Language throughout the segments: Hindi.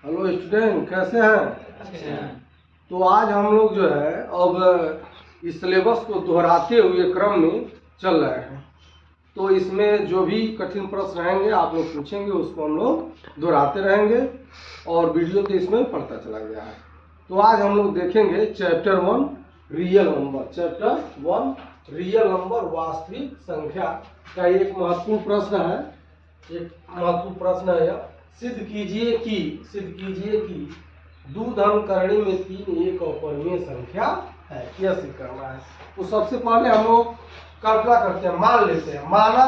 हेलो स्टूडेंट, कैसे हैं? तो आज हम लोग जो है अब इस सिलेबस को दोहराते हुए क्रम में चल रहे हैं। तो इसमें जो भी कठिन प्रश्न रहेंगे आप लोग पूछेंगे, उसको हम लोग दोहराते रहेंगे और वीडियो तो इसमें पढ़ता चला गया है। तो आज हम लोग देखेंगे chapter 1 real number. Chapter 1 real number वास्तविक संख्या का एक महत्वपूर्ण प्रश्न है। सिद्ध कीजिए कि दो धन करणी में 3 एक अपरिमेय संख्या है। यह सिद्ध करना है। तो सबसे पहले हम लोग कल्पना करते हैं, मान लेते हैं, माना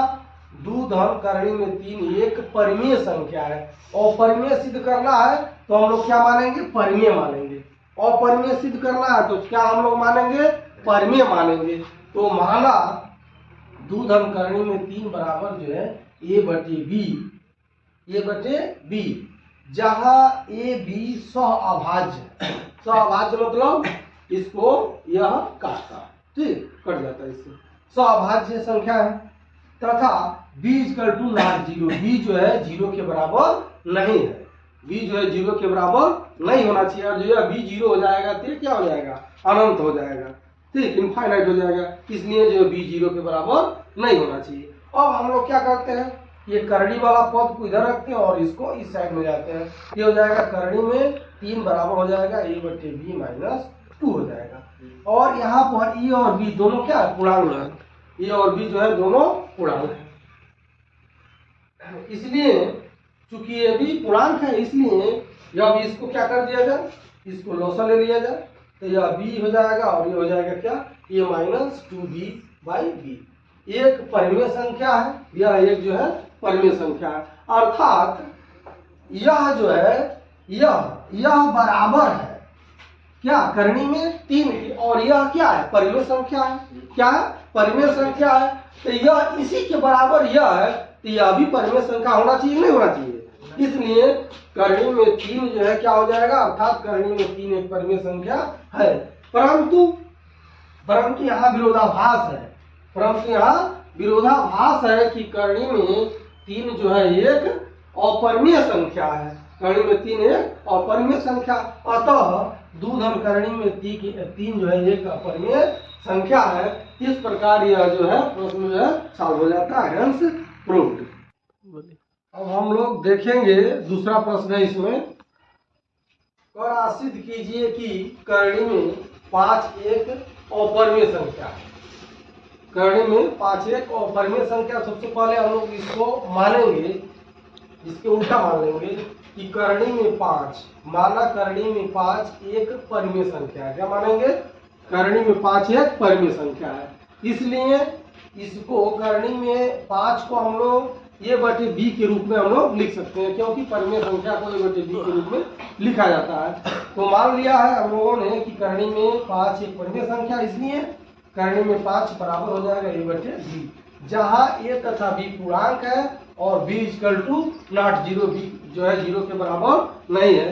दो धन करणी में 3 एक परिमेय संख्या है। और परिमेय सिद्ध करना है तो हम लोग क्या मानेंगे? परिमेय मानेंगे। और परिमेय सिद्ध करना है तो क्या हम लोग मानेंगे? परिमेय मानेंगे। तो माना दो धन करणी में 3 बराबर जो है ए बटे बी, जहां ए बी सह-अभाज्य मतलब इसको यह काटता, ठीक, कट जाता है, इससे सह-अभाज्य संख्या है। तथा b = नॉट जीरो, b जो है 0 के बराबर नहीं है। b जो है 0 के बराबर नहीं होना चाहिए। और जो है b 0 हो जाएगा तो क्या हो जाएगा? अनंत हो जाएगा, ठीक, इनफाइनाइट हो जाएगा। इसलिए जो b 0 के बराबर नहीं होना चाहिए। अब हम लोग क्या करते हैं, ये करणी वाला पद को इधर रखते हैं और इसको इस साइड में जाते हैं। ये हो जाएगा करणी में 3 बराबर हो जाएगा a बटे b - 2 हो जाएगा। और यहाँ पर e और b दोनों क्या है? पूर्णांक है। e और b जो है दोनों पूर्णांक है। इसलिए चूंकि ये भी पूर्णांक है, इसलिए जब इसको क्या कर दिया जाए, इसको लॉसा ले लिया जाए तो यह b हो जाएगा और ये हो जाएगा क्या? a - 2b/b। एक परिमेय संख्या है, यह एक जो है परिमेय संख्या है। अर्थात यह जो है यह बराबर है क्या? करणी में 3 की। और यह क्या है? परिमेय संख्या है। क्या है? परिमेय संख्या है। तो यह इसी के बराबर यह है, तो यह भी परिमेय संख्या होना चाहिए, नहीं होना चाहिए? इसलिए करणी में 3 जो है क्या हो जाएगा? अर्थात करणी में 3 एक परिमेय संख्या है। परंतु यहाँ विरोधाभास है कि करणी में 3 जो है एक अपरिमेय संख्या है। करणी में 3 एक अपरिमेय संख्या, अतः दो धन करणी में 3 जो है एक अपरिमेय संख्या है। इस प्रकार यह जो है प्रश्न जो है सॉल्व हो जाता है। Hence proved. अब हम लोग देखेंगे दूसरा प्रश्न है इसमें। कर सिद्ध कीजिए कि करणी में 5 एक अपरिमेय संख्या है। करणी में 5 एक अपरिमेय संख्या। सबसे पहले हम लोग इसको मानेंगे, इसके उल्टा मान लेंगे कि करणी में 5, माना करणी में 5 एक परिमेय संख्या है। क्या मानेंगे? करणी में 5 एक परिमेय संख्या है। इसलिए इसको करणी में 5 को हम लोग a बटे b के रूप में हम लोग लिख सकते हैं, क्योंकि परिमेय संख्या को a बटे b के रूप में लिखा जाता है। तो मान लिया है हम लोगों ने कि करणी में 5 एक परिमेय संख्या, इसलिए करणी में 5 बराबर हो जाएगा a बटे b, जहां a तथा b पूर्णांक है और b = नॉट जीरो, b जो है 0 के बराबर नहीं है।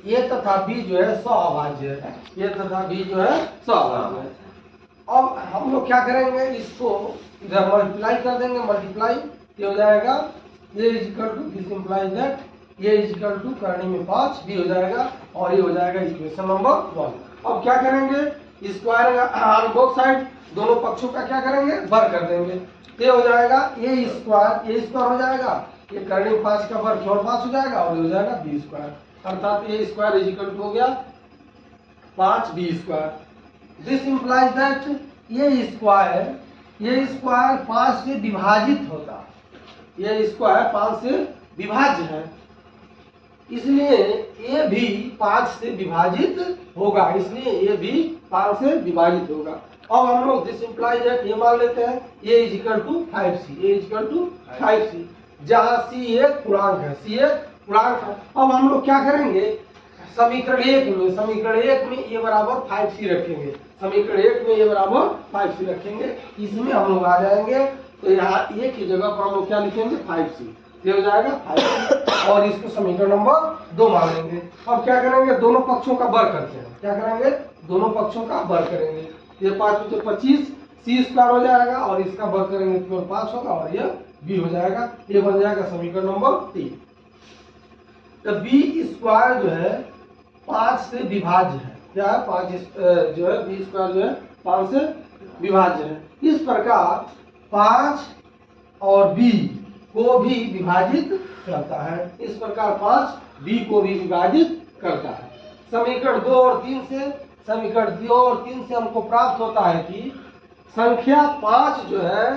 a तथा b जो है सह-अभाज्य है। a तथा b जो है सह-अभाज्य है। अब हम लोग क्या करेंगे, इसको इधर मल्टीप्लाई कर देंगे। मल्टीप्लाई ये हो जाएगा a this implies that a करणी में 5 b हो जाएगा और ये हो जाएगा इक्वेशन नंबर 1। अब क्या करेंगे, स्क्वायर ऑन बोथ साइड, दोनों पक्षों का क्या करेंगे? वर्ग कर देंगे। ये हो जाएगा a स्क्वायर हो जाएगा, ये करणी में 5 का वर्ग और 5 हो जाएगा और ये हो जाएगा b स्क्वायर। अर्थात a स्क्वायर हो गया 5b²। दिस इंप्लाइज दैट ये स्क्वायर 5 से विभाजित होता, ये स्क्वायर 5 से विभाज्य है, इसलिए ये भी 5 से विभाजित होगा। इसलिए ये भी 5 से विभाजित होगा। अब हम लोग दिस इंप्लाइज दैट ये मान लेते हैं a = 5c, जहां c एक पूर्णांक है, अब हम लोग क्या करेंगे, समीकरण 1 में a बराबर 5c रखेंगे। समीकरण 1 में a बराबर 5c रखेंगे, इसमें हम लोग आ जाएंगे। तो यहाँ a की जगह पर हम लोग क्या लिखेंगे? 5c, ये हो जाएगा 5c और इसको समीकरण नंबर 2 मान लेंगे। अब क्या करेंगे, दोनों पक्षों का वर्ग करते हैं। क्या करेंगे? दोनों पक्षों का वर्ग करेंगे। ये 5 × 25 c² हो जाएगा और इसका वर्ग करेंगे तो 5 होगा और ये b हो जाएगा। ये बन जाएगा समीकरण नंबर 3। तो बी स्क्वायर जो है 5 से विभाज्य है। क्या है? 5 जो है बी स्क्वायर जो है 5 से विभाज्य है। इस प्रकार 5 और बी को भी विभाजित करता है। इस प्रकार 5 बी को भी विभाजित करता है। समीकरण 2 और 3 से हमको प्राप्त होता है कि संख्या 5 जो है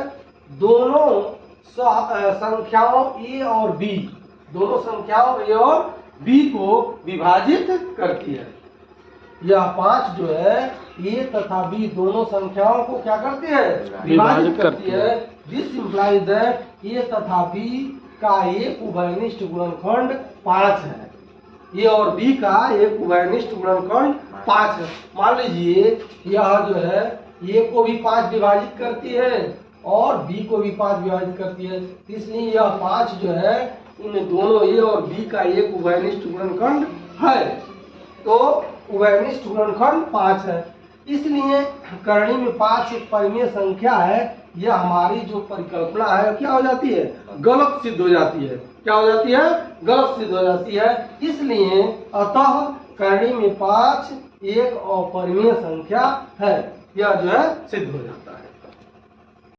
दोनों संख्याओं ए और बी, दोनों संख्याओं ए और बी को विभाजित करती है। यह 5 जो है ए तथा बी दोनों संख्याओं को क्या करती है? विभाजित करती है। दिस इंप्लाइज दैट ए तथा बी का एक उभयनिष्ठ गुणनखंड 5 है। ए और बी का एक उभयनिष्ठ गुणनखंड 5 है। मान लीजिए यह जो है ए को भी 5 विभाजित करती है और बी को भी 5 विभाजित करती है, इसलिए यह 5 जो है इन दोनों ए और बी का एक उभयनिष्ठ गुणनखंड है। तो उभयनिष्ठ गुणनखंड 5 है, इसलिए करणी में 5 एक परिमेय संख्या है। यह हमारी जो परिकल्पना है क्या हो जाती है? गलत सिद्ध हो जाती है। क्या हो जाती है? गलत सिद्ध हो जाती है। इसलिए अतः करणी में 5 एक अपरिमेय संख्या है, यह जो है सिद्ध हो जाता है।